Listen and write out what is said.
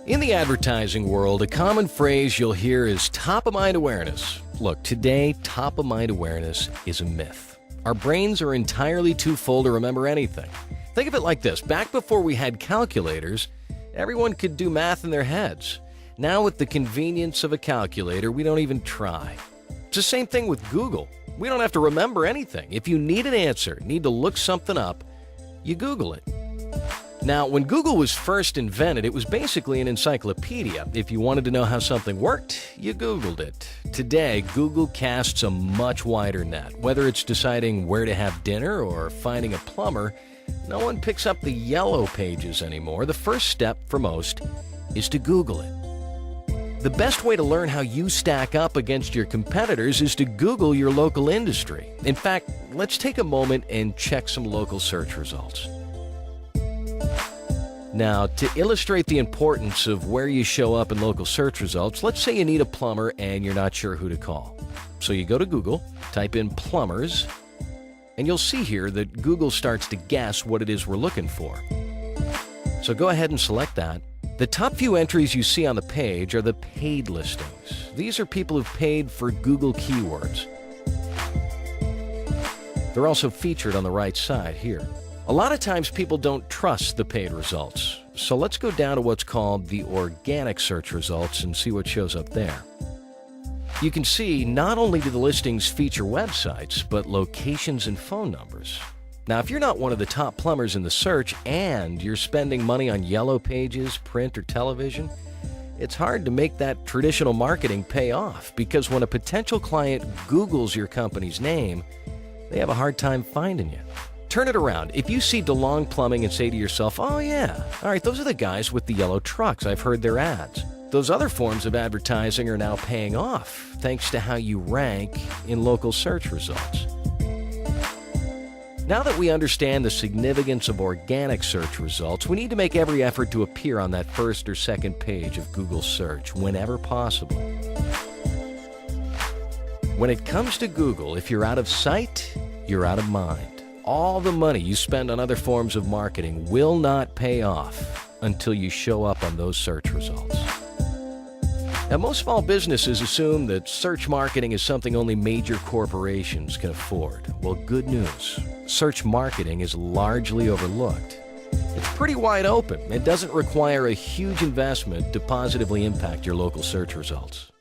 In the advertising world, a common phrase you'll hear is top-of-mind awareness. Look, today, top-of-mind awareness is a myth. Our brains are entirely too full to remember anything. Think of it like this. Back before we had calculators, everyone could do math in their heads. Now, with the convenience of a calculator, we don't even try. It's the same thing with Google. We don't have to remember anything. If you need an answer, need to look something up, you Google it. Now, when Google was first invented, it was basically an encyclopedia. If you wanted to know how something worked, you Googled it. Today, Google casts a much wider net. Whether it's deciding where to have dinner or finding a plumber, no one picks up the yellow pages anymore. The first step for most is to Google it. The best way to learn how you stack up against your competitors is to Google your local industry. In fact, let's take a moment and check some local search results. Now, to illustrate the importance of where you show up in local search results, let's say you need a plumber and you're not sure who to call. So you go to Google, type in plumbers, and you'll see here that Google starts to guess what it is we're looking for. So go ahead and select that. The top few entries you see on the page are the paid listings. These are people who've paid for Google keywords. They're also featured on the right side here. A lot of times people don't trust the paid results, so let's go down to what's called the organic search results and see what shows up there. You can see not only do the listings feature websites, but locations and phone numbers. Now, if you're not one of the top plumbers in the search and you're spending money on yellow pages, print, or television, it's hard to make that traditional marketing pay off because when a potential client Googles your company's name, they have a hard time finding you. Turn it around. If you see DeLong Plumbing and say to yourself, oh yeah, all right, those are the guys with the yellow trucks. I've heard their ads. Those other forms of advertising are now paying off thanks to how you rank in local search results. Now that we understand the significance of organic search results, we need to make every effort to appear on that first or second page of Google search whenever possible. When it comes to Google, if you're out of sight, you're out of mind. All the money you spend on other forms of marketing will not pay off until you show up on those search results. Now, most small businesses assume that search marketing is something only major corporations can afford. Well, good news. Search marketing is largely overlooked. It's pretty wide open. It doesn't require a huge investment to positively impact your local search results.